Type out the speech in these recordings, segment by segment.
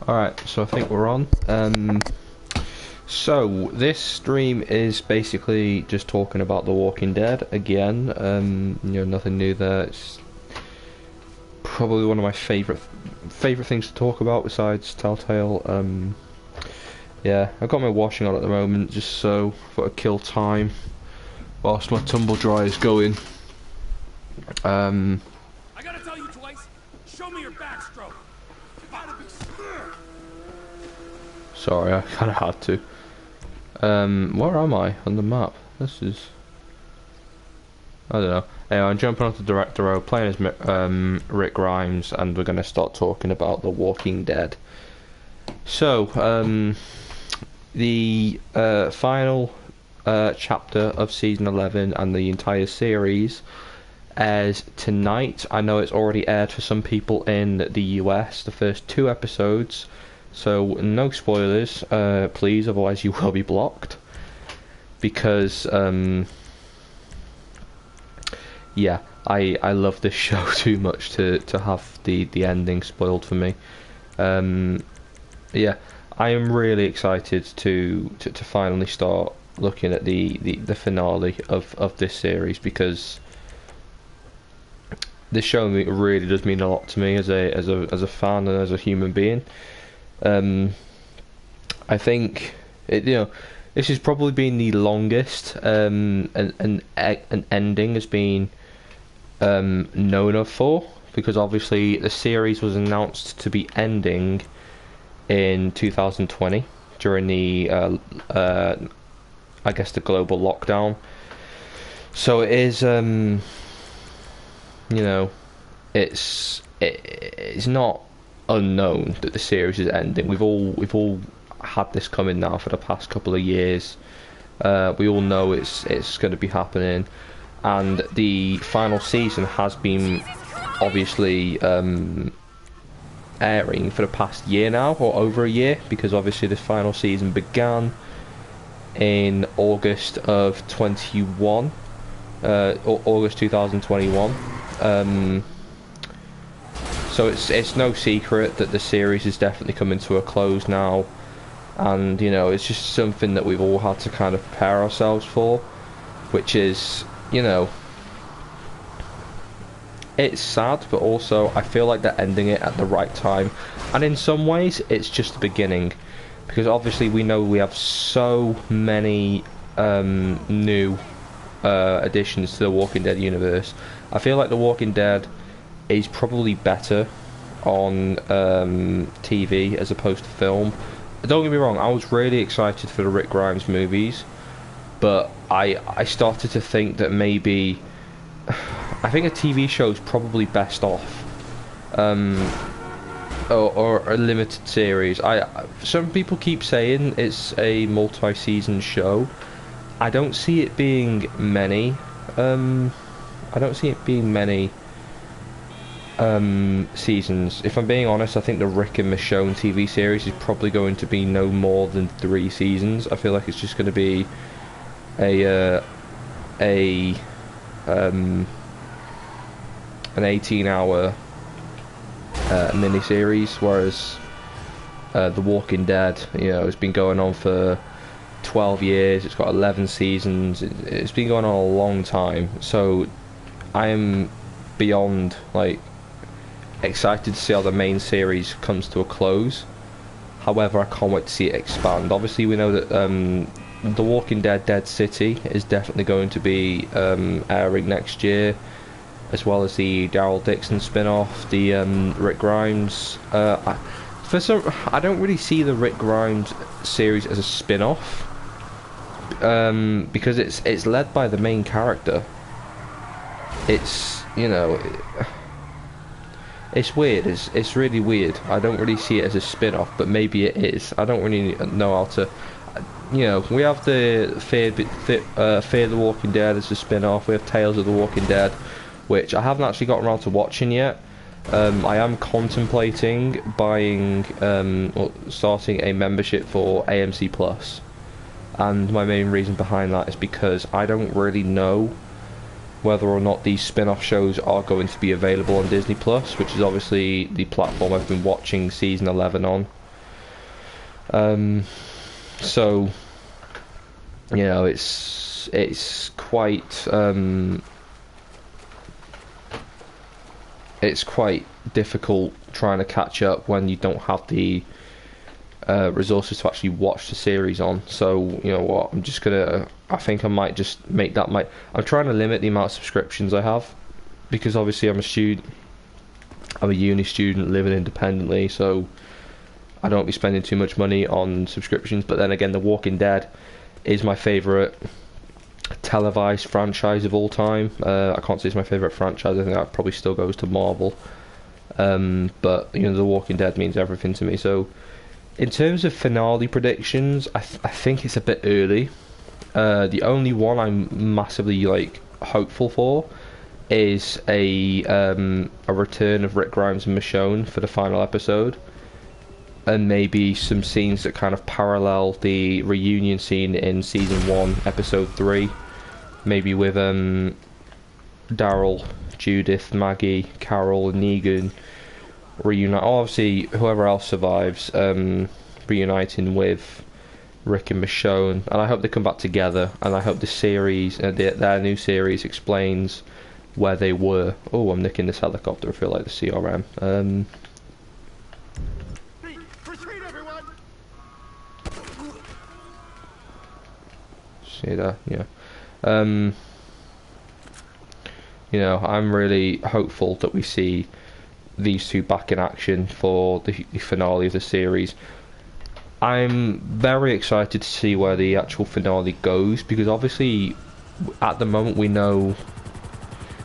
Alright, so I think we're on. So this stream is basically just talking about The Walking Dead again. Nothing new there. It's probably one of my favorite things to talk about besides Telltale. Yeah, I've got my washing on at the moment just so for to kill time whilst my tumble dryer is going. I gotta tell you twice. Show me your backstroke. Sorry, I kind of had to. Where am I on the map? This is... I don't know. Anyway, I'm jumping onto Director Row, playing as Rick Grimes, and we're going to start talking about The Walking Dead. So, the final chapter of Season 11 and the entire series airs tonight. I know it's already aired for some people in the US, the first 2 episodes. So, no spoilers, please, otherwise you will be blocked. Because, yeah, I love this show too much to have the ending spoiled for me. Yeah, I am really excited to finally start looking at the finale of this series, because this show really does mean a lot to me as a fan and as a human being. I think this has probably been the longest an ending has been known of for, because obviously the series was announced to be ending in 2020 during the I guess the global lockdown. So it is it's not unknown that the series is ending. We've all had this coming now for the past couple of years. We all know it's going to be happening, and the final season has been obviously airing for the past year now, or over a year, because obviously the final season began in August of August 2021. So it's no secret that the series is definitely coming to a close now, and it's just something that we've all had to kind of prepare ourselves for, which is it's sad, but also I feel like they're ending it at the right time, and in some ways it's just the beginning, because obviously we know we have so many new additions to the Walking Dead universe. I feel like The Walking Dead is probably better on TV as opposed to film. Don't get me wrong, I was really excited for the Rick Grimes movies, but I started to think that maybe I think a TV show is probably best off, or a limited series. Some people keep saying it's a multi-season show. I don't see it being many. Seasons. If I'm being honest, I think the Rick and Michonne TV series is probably going to be no more than 3 seasons. I feel like it's just going to be an 18-hour mini-series, whereas The Walking Dead, has been going on for 12 years. It's got 11 seasons. It's been going on a long time. So I am beyond excited to see how the main series comes to a close. However, I can't wait to see it expand. Obviously, we know that The Walking Dead Dead City is definitely going to be airing next year, as well as the Daryl Dixon spin-off, the Rick Grimes. I don't really see the Rick Grimes series as a spin-off, because it's led by the main character. It's it's weird. It's really weird. I don't really see it as a spin-off, but maybe it is. I don't really know how to. We have the Fear the Walking Dead as a spin-off. We have Tales of the Walking Dead, which I haven't actually gotten around to watching yet. I am contemplating buying or starting a membership for AMC Plus, and my main reason behind that is because I don't really know whether or not these spin-off shows are going to be available on Disney Plus, which is obviously the platform I've been watching Season 11 on. So you know, it's quite difficult trying to catch up when you don't have the resources to actually watch the series on. So you know what, I think I might just make that my. I'm trying to limit the amount of subscriptions I have, because obviously I'm a student. I'm a uni student living independently, so I don't be spending too much money on subscriptions. But then again, The Walking Dead is my favourite televised franchise of all time. I can't say it's my favourite franchise. I think that probably still goes to Marvel. But you know, The Walking Dead means everything to me. So in terms of finale predictions, I think it's a bit early. The only one I'm massively hopeful for is a return of Rick Grimes and Michonne for the final episode, and maybe some scenes that kind of parallel the reunion scene in season 1, episode 3, maybe with Daryl, Judith, Maggie, Carol, and Negan reunite. Obviously, whoever else survives, reuniting with Rick and Michonne, and I hope they come back together. And I hope the series, their new series, explains where they were. Oh, I'm nicking this helicopter. I feel like the CRM. Retreat, everyone! See that? Yeah. You know, I'm really hopeful that we see these two back in action for the finale of the series. I'm very excited to see where the actual finale goes, because obviously at the moment we know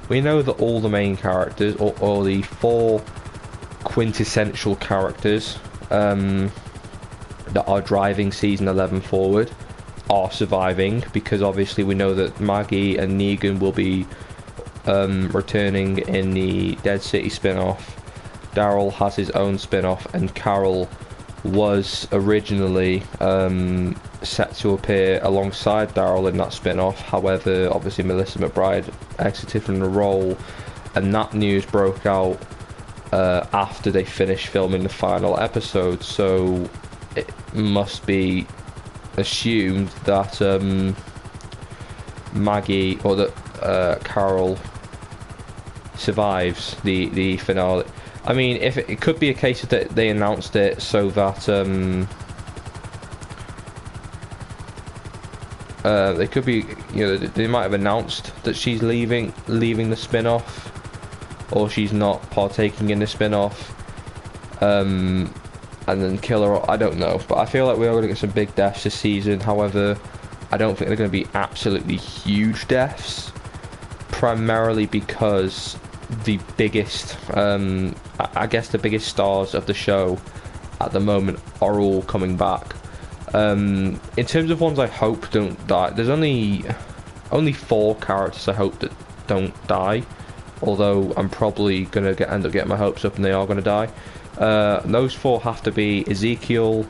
that all the main characters, or the 4 quintessential characters that are driving season 11 forward, are surviving, because obviously we know that Maggie and Negan will be returning in the Dead City spin-off. Daryl has his own spin-off, and Carol was originally set to appear alongside Daryl in that spin-off. However, obviously Melissa McBride exited from the role, and that news broke out after they finished filming the final episode. So it must be assumed that Maggie, or that Carol survives the finale. I mean, if it could be a case that they announced it so that they could be, you know, they might have announced that she's leaving the spin-off, or she's not partaking in the spin-off, and then kill her. I don't know, but I feel like we are going to get some big deaths this season. However, I don't think they're going to be absolutely huge deaths, primarily because the biggest, I guess the biggest stars of the show at the moment are all coming back. In terms of ones I hope don't die, there's only 4 characters I hope that don't die, although I'm probably going to end up getting my hopes up and they are going to die. Those 4 have to be Ezekiel,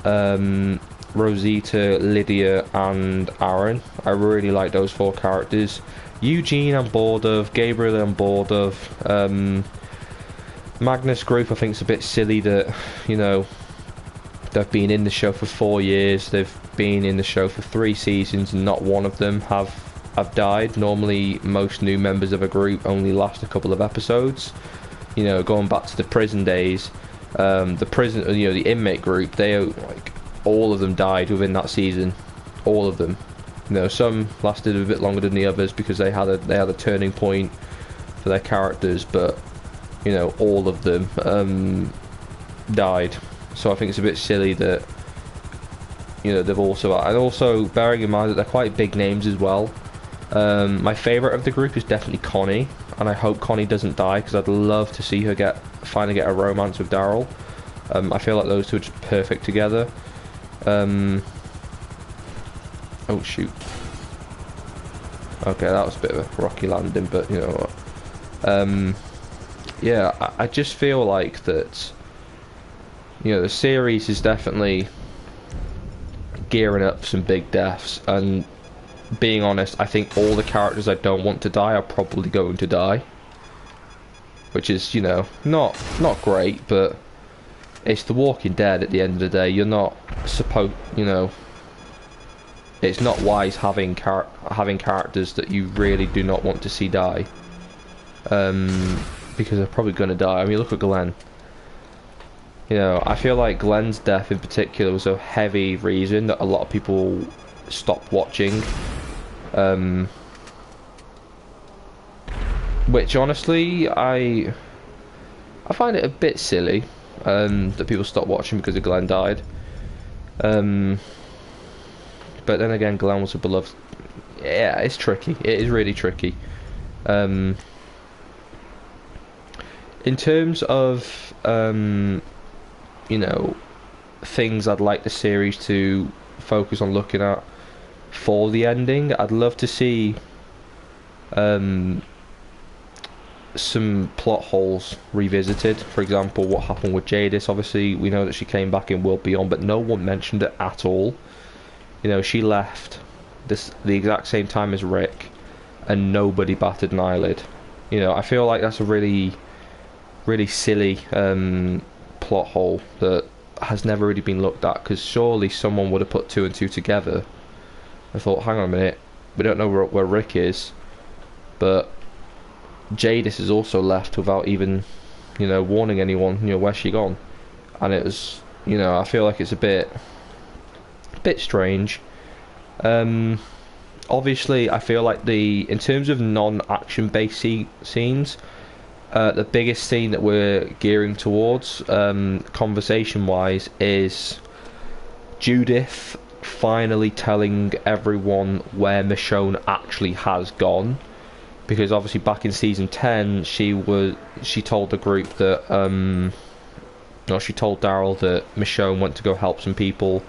Rosita, Lydia, and Aaron. I really like those 4 characters. Eugene I'm bored of, Gabriel I'm bored of, Magnus Group I think it's a bit silly that, you know, they've been in the show for 4 years, they've been in the show for 3 seasons, and not one of them have died. Normally most new members of a group only last a couple of episodes. You know, going back to the prison days, the inmate group, all of them died within that season, all of them. You know, some lasted a bit longer than the others because they had a turning point for their characters, but you know, all of them died. So I think it's a bit silly that, you know, they've also, and also bearing in mind that they're quite big names as well. My favourite of the group is definitely Connie, and I hope Connie doesn't die, because I'd love to see her finally get a romance with Daryl. I feel like those two are just perfect together. Oh shoot. Okay, that was a bit of a rocky landing, but you know what. Yeah, I just feel like that, you know, the series is definitely gearing up for some big deaths, and being honest, I think all the characters I don't want to die are probably going to die. Which is, you know, not great, but it's The Walking Dead at the end of the day. You're not supposed, you know, it's not wise having characters that you really do not want to see die, because they're probably going to die. I mean, look at Glenn. You know, I feel like Glenn's death in particular was a heavy reason that a lot of people stopped watching. Which honestly, I find it a bit silly that people stopped watching because of Glenn died. But then again, Glenn was a beloved. Yeah, it's tricky. It is really tricky. In terms of you know, things I'd like the series to focus on looking at for the ending, I'd love to see some plot holes revisited. For example, what happened with Jadis. Obviously, we know that she came back in World Beyond, but no one mentioned it at all. You know, she left the exact same time as Rick, and nobody batted an eyelid. You know, I feel like that's a really, really silly plot hole that has never really been looked at, because surely someone would have put two and two together. I thought, hang on a minute, we don't know where Rick is, but Jadis is also left without even, you know, warning anyone, you know, where's she gone? And it was, you know, I feel like it's a bit strange. Obviously, I feel like in terms of non-action based scenes, the biggest scene that we're gearing towards, conversation wise, is Judith finally telling everyone where Michonne actually has gone. Because obviously back in season 10, she told the group that she told Daryl that Michonne went to go help some people,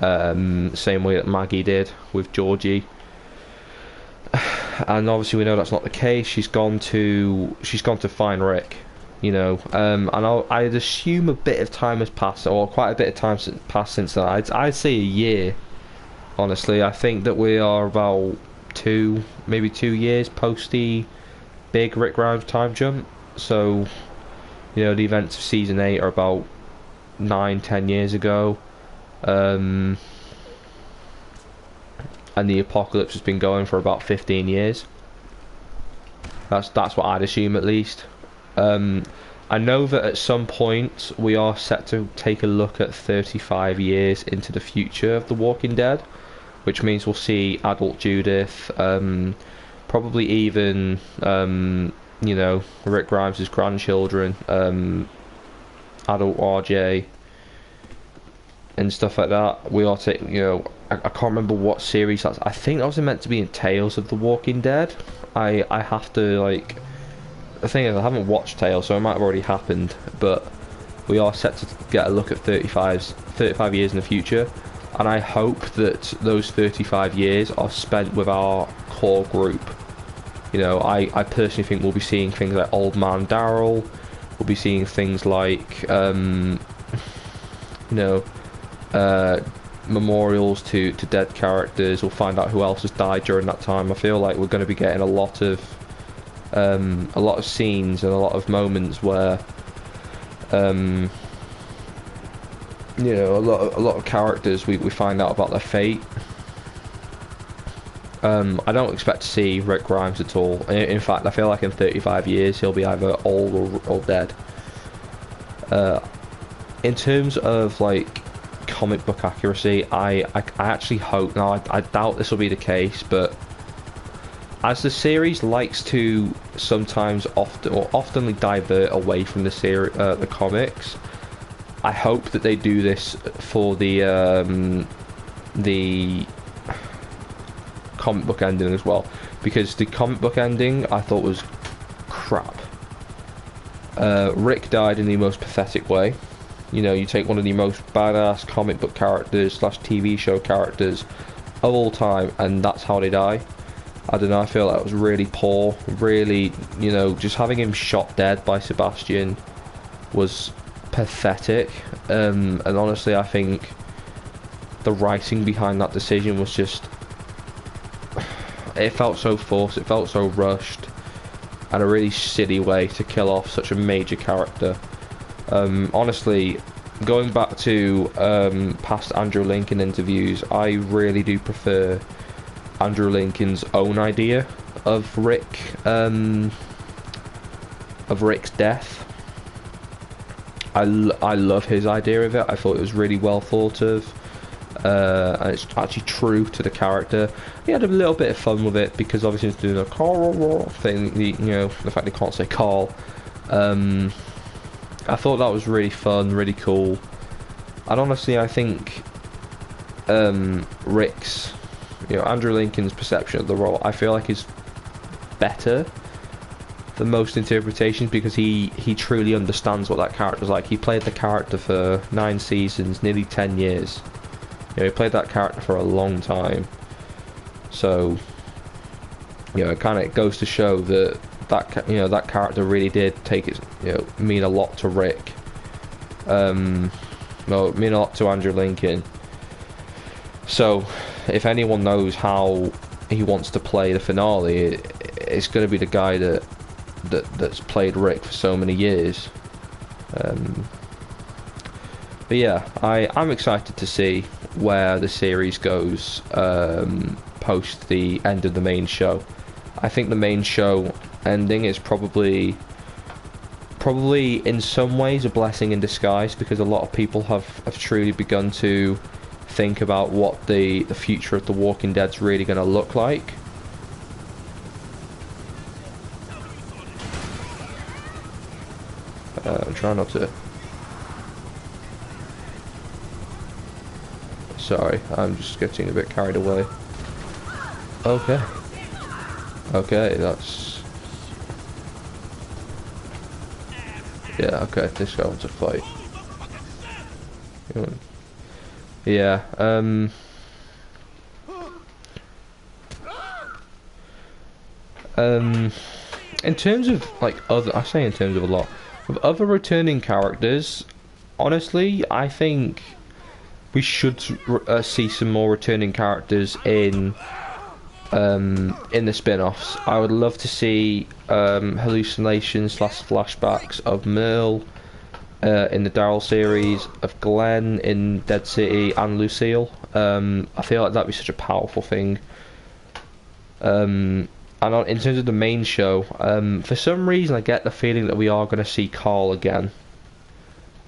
same way that Maggie did with Georgie. And obviously we know that's not the case. She's gone to find Rick, you know. And I'd assume a bit of time has passed, or quite a bit of time has passed since that. I'd say a year. Honestly, I think that we are about maybe 2 years post the big Rick Grimes time jump. So, you know, the events of season 8 are about 9-10 years ago, and the apocalypse has been going for about 15 years. That's what I'd assume, at least. I know that at some point we are set to take a look at 35 years into the future of The Walking Dead, which means we'll see adult Judith, probably even, you know, Rick Grimes' grandchildren, adult RJ, and stuff like that. We are taking, you know, I can't remember what series that's. I think that was meant to be in Tales of the Walking Dead. I have to, like, the thing is, I haven't watched Tales, so it might have already happened, but we are set to get a look at 35 years in the future. And I hope that those 35 years are spent with our core group. You know, I personally think we'll be seeing things like Old Man Daryl. We'll be seeing things like, you know, memorials to dead characters. We'll find out who else has died during that time. I feel like we're going to be getting a lot of scenes and a lot of moments where, you know, a lot of characters we find out about their fate. I don't expect to see Rick Grimes at all. In fact, I feel like in 35 years he'll be either old or dead. In terms of, like, comic book accuracy, I actually hope, now I doubt this will be the case, but as the series likes to sometimes oftenly divert away from the comics, I hope that they do this for the comic book ending as well, because the comic book ending I thought was crap. Rick died in the most pathetic way. You know, you take one of the most badass comic book characters / TV show characters of all time, and that's how they die. I don't know, I feel that was really poor. Really, you know, just having him shot dead by Sebastian was pathetic. And honestly, I think the writing behind that decision was just, it felt so forced, it felt so rushed, and a really silly way to kill off such a major character. Honestly, going back to past Andrew Lincoln interviews, I really do prefer Andrew Lincoln's own idea of Rick's death. I love his idea of it. I thought it was really well thought of. And it's actually true to the character. He had a little bit of fun with it because obviously he's doing a Carl thing, you know, the fact he can't say Carl. I thought that was really fun, really cool. And honestly, I think Rick's, you know, Andrew Lincoln's perception of the role, I feel like is better than most interpretations because he truly understands what that character's like. He played the character for 9 seasons, nearly 10 years. You know, he played that character for a long time. So, you know, it kind of goes to show that that character really did take it, you know, mean a lot to Rick. Well, mean a lot to Andrew Lincoln. So, if anyone knows how he wants to play the finale, it's going to be the guy that's played Rick for so many years. But yeah, I'm excited to see where the series goes post the end of the main show. I think the main show ending is probably in some ways a blessing in disguise because a lot of people have truly begun to think about what the future of The Walking Dead's really going to look like. I'm trying not to... Sorry, I'm just getting a bit carried away. Okay. Okay, that's... Yeah, okay, this guy wants to fight. Yeah, in terms of, like, I say in terms of a lot, with other returning characters, honestly, I think we should see some more returning characters in the spin-offs. I would love to see hallucinations / flashbacks of Merle in the Daryl series, of Glenn in Dead City, and Lucille. I feel like that'd be such a powerful thing. And in terms of the main show, for some reason I get the feeling that we are going to see Carl again.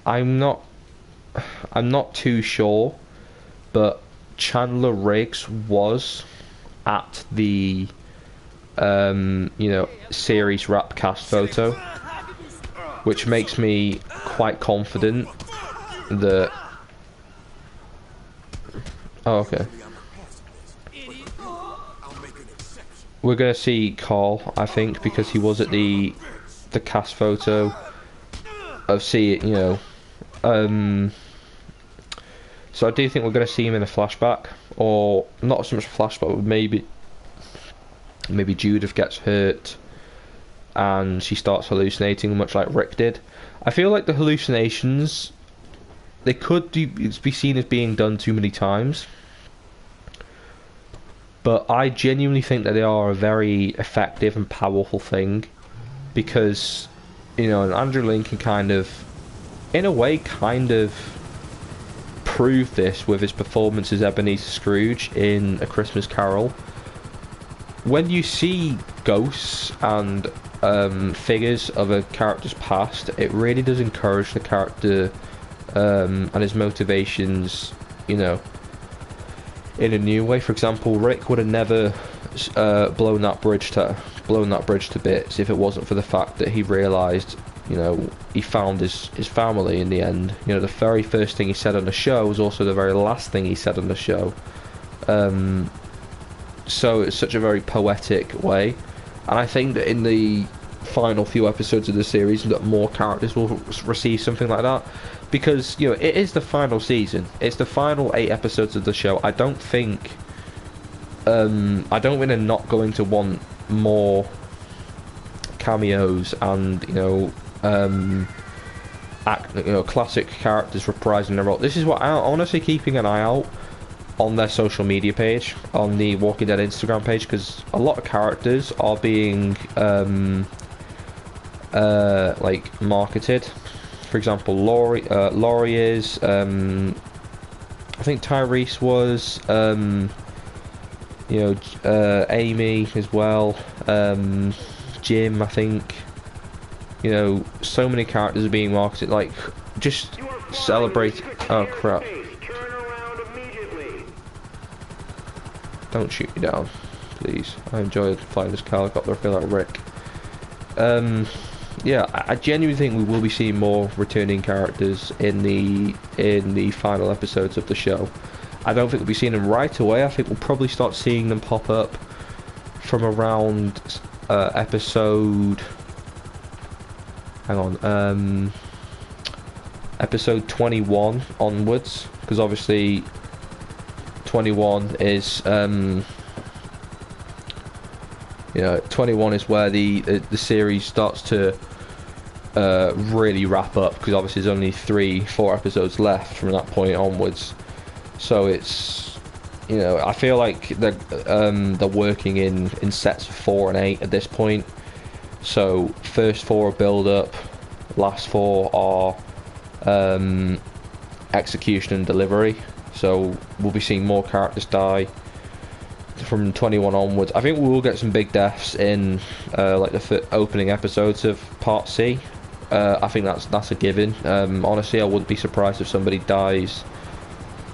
I'm not too sure, but Chandler Riggs was at the series wrap cast photo, which makes me quite confident that... Oh, okay. We're gonna see Carl, I think, because he was at the cast photo of so I do think we're gonna see him in a flashback, or not so much a flashback, but maybe Judith gets hurt and she starts hallucinating, much like Rick did. I feel like the hallucinations, they could be seen as being done too many times, but I genuinely think that they are a very effective and powerful thing, because, you know, Andrew Lincoln kind of proved this with his performance as Ebenezer Scrooge in A Christmas Carol. When you see ghosts and figures of a character's past, it really does encourage the character and his motivations, you know, in a new way. For example, Rick would have never blown that bridge to bits if it wasn't for the fact that he realised, you know, he found his family in the end. You know, the very first thing he said on the show was also the very last thing he said on the show. So it's such a very poetic way, and I think that in the final few episodes of the series that more characters will receive something like that, because, you know, it is the final season, it's the final 8 episodes of the show. I don't think we're not going to want more cameos and, you know, classic characters reprising their role. This is what I'm honestly keeping an eye out on their social media page, on the Walking Dead Instagram page, because a lot of characters are being like marketed for example, Laurie is. I think Tyrese was. Amy as well. Jim, I think. So many characters are being marketed. Like, just celebrate. Oh crap! Don't shoot me down, please. I enjoy flying this helicopter. I feel like Rick. Yeah, I genuinely think we will be seeing more returning characters in the final episodes of the show. I don't think we'll be seeing them right away. I think we'll probably start seeing them pop up from around episode. Hang on, episode 21 onwards, because obviously 21 is 21 is where the series starts to really wrap up, because obviously there's only 3-4 episodes left from that point onwards. So it's, I feel like they're working in sets of 4 and 8 at this point. So first 4 are build up, last 4 are execution and delivery. So we'll be seeing more characters die from 21 onwards. I think we will get some big deaths in like the opening episodes of Part C. I think that's a given. Honestly, I wouldn't be surprised if somebody dies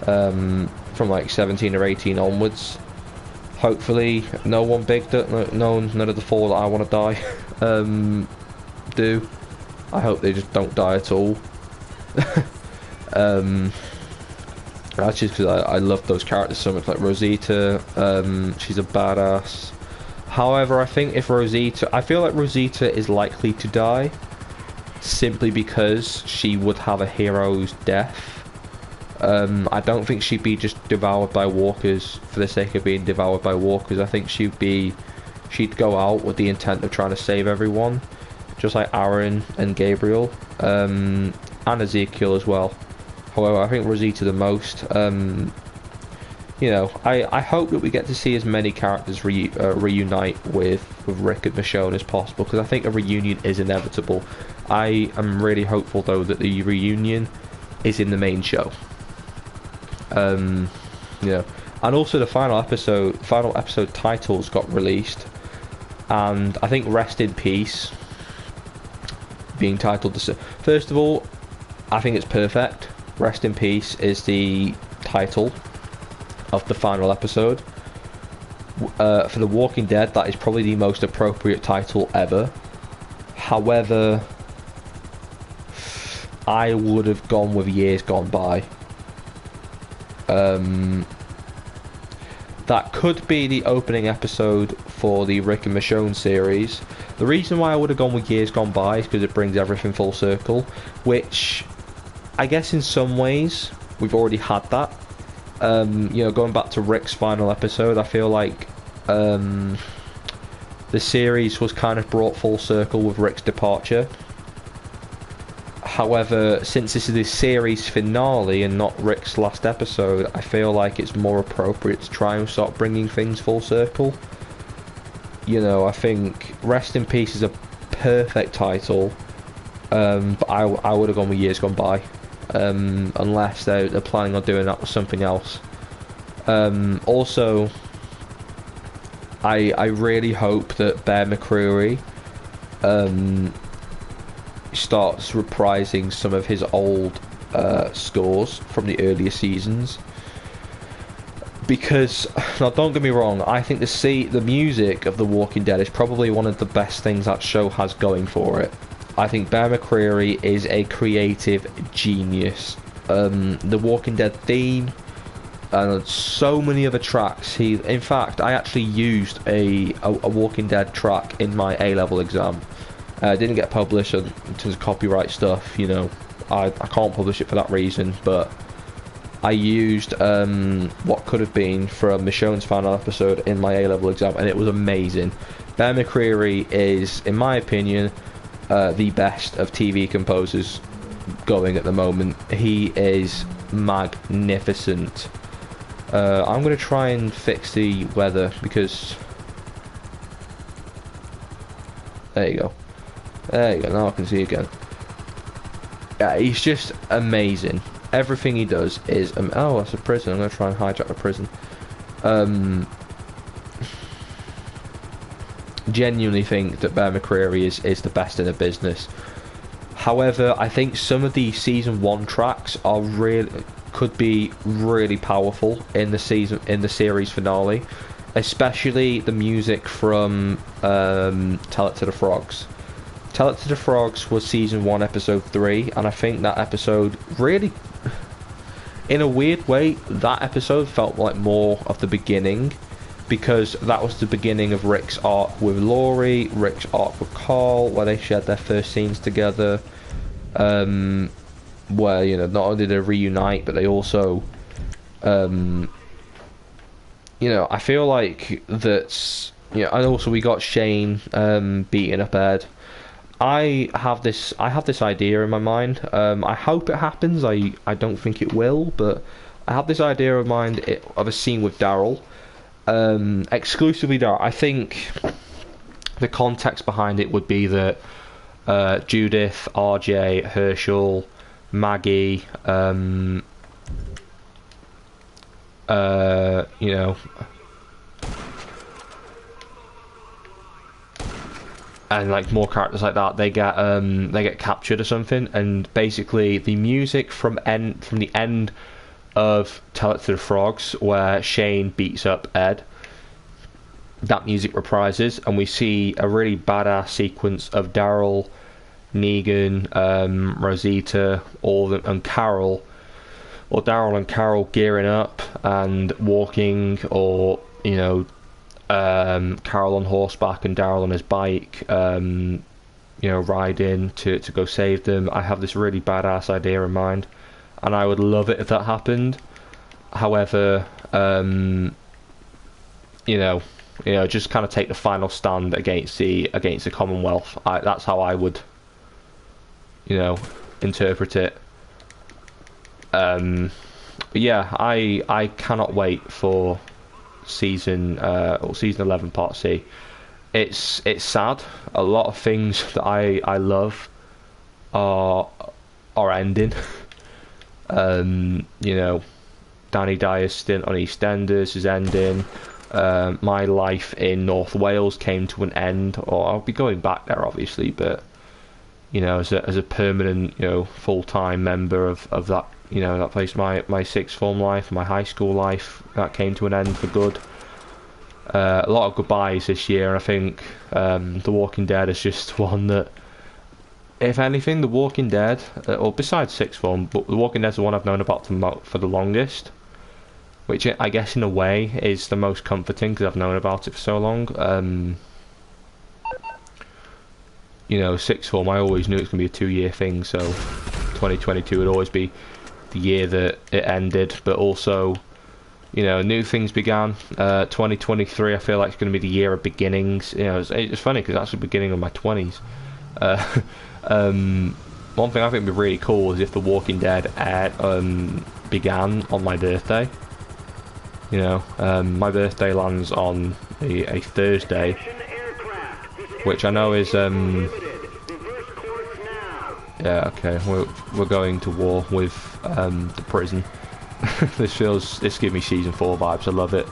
from like 17 or 18 onwards. Hopefully, no one big. None of the 4 that I want to die do. I hope they just don't die at all. That's just because I love those characters so much. Like Rosita, she's a badass. However, I think if I feel like Rosita is likely to die simply because she would have a hero's death. I don't think she'd be just devoured by walkers for the sake of being devoured by walkers. I think she'd go out with the intent of trying to save everyone, just like Aaron and Gabriel, and Ezekiel as well. However, I think Rosita the most. I hope that we get to see as many characters reunite with Rick and Michonne as possible, because I think a reunion is inevitable. I am really hopeful though that the reunion is in the main show. And also the final episode titles got released, and I think Rest in Peace being titled first of all, I think it's perfect. Rest in Peace is the title of the final episode. For The Walking Dead, that is probably the most appropriate title ever. However, I would have gone with Years Gone By. That could be the opening episode for the Rick and Michonne series. The reason why I would have gone with Years Gone By is because it brings everything full circle, which I guess in some ways we've already had that. Going back to Rick's final episode, I feel like the series was kind of brought full circle with Rick's departure. However, since this is the series finale and not Rick's last episode, I feel like it's more appropriate to try and start bringing things full circle. I think Rest in Peace is a perfect title, but I would have gone with Years Gone By, unless they're planning on doing that with something else. Also, I really hope that Bear McCreary starts reprising some of his old scores from the earlier seasons, because now don't get me wrong, I think the music of The Walking Dead is probably one of the best things that show has going for it. I think Bear McCreary is a creative genius. The Walking Dead theme and so many other tracks. In fact, I actually used a Walking Dead track in my A-level exam. Didn't get published in terms of copyright stuff. I can't publish it for that reason, but I used what could have been from Michonne's final episode in my A-level exam, and it was amazing. Bear McCreary is, in my opinion, the best of TV composers going at the moment. He is magnificent. I'm going to try and fix the weather, because there you go, now I can see again. He's just amazing. Everything he does is oh, that's a prison. I'm gonna try and hijack the prison. Genuinely think that Bear McCreary is the best in the business. However, I think some of the season 1 tracks are could be really powerful in the series finale, especially the music from Tell It to the Frogs. Tell It to the Frogs was season 1 episode 3, and I think that episode really, in a weird way, that episode felt like more of the beginning, because that was the beginning of Rick's arc with Laurie, Rick's arc with Carl, where they shared their first scenes together, where, you know, not only did they reunite, but they also, you know, I feel like that's, you know, and also we got Shane beating up Ed. I have this idea in my mind. I hope it happens. I don't think it will, but I have this idea in mind of a scene with Daryl. Exclusively Daryl. I think the context behind it would be that Judith, RJ, Herschel, Maggie, you know, and like more characters like that, they get captured or something, and basically the music from the end of Tell It to the Frogs, where Shane beats up Ed, that music reprises, and we see a really badass sequence of Daryl, Negan, Rosita, all of them, and Carol, or Daryl and Carol gearing up and walking, or, you know, Carol on horseback and Daryl on his bike, you know, riding to go save them. I have this really badass idea in mind, and I would love it if that happened. However, you know, just kind of take the final stand against the Commonwealth. That's how I would, you know, interpret it. But yeah, I cannot wait for season 11 part C. It's sad. A lot of things that I love are ending. You know, Danny Dyer's stint on EastEnders is ending. My life in North Wales came to an end, or I'll be going back there obviously, but, you know, as a permanent, you know, full-time member of that, you know, that place, my sixth form life, my high school life, that came to an end for good. A lot of goodbyes this year, and I think The Walking Dead is just one that, if anything, The Walking Dead, or besides sixth form, but The Walking Dead's the one I've known about for the longest, which I guess in a way is the most comforting because I've known about it for so long. You know, sixth form, I always knew it was going to be a 2-year thing, so 2022 would always be the year that it ended, but also, you know, new things began. 2023, I feel like it's going to be the year of beginnings. You know, it's funny because that's the beginning of my 20s. One thing I think would be really cool is if The Walking Dead began on my birthday. You know, my birthday lands on a Thursday, which I know is yeah, okay, we're going to war with the prison. This gives me season 4 vibes. I love it.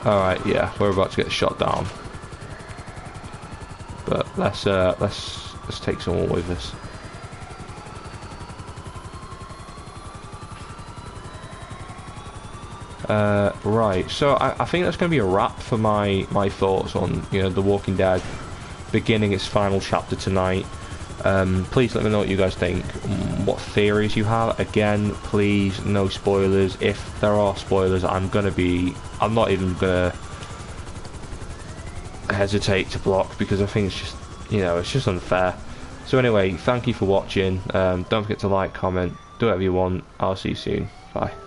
Alright, yeah, we're about to get shot down, but let's take someone with us. Right, so I think that's going to be a wrap for my thoughts on, you know, The Walking Dead beginning its final chapter tonight. Please let me know what you guys think, what theories you have. Again, please, no spoilers. If there are spoilers, I'm not even gonna hesitate to block, because I think it's just, you know, it's just unfair. So anyway, thank you for watching. Don't forget to like, comment, do whatever you want. I'll see you soon. Bye.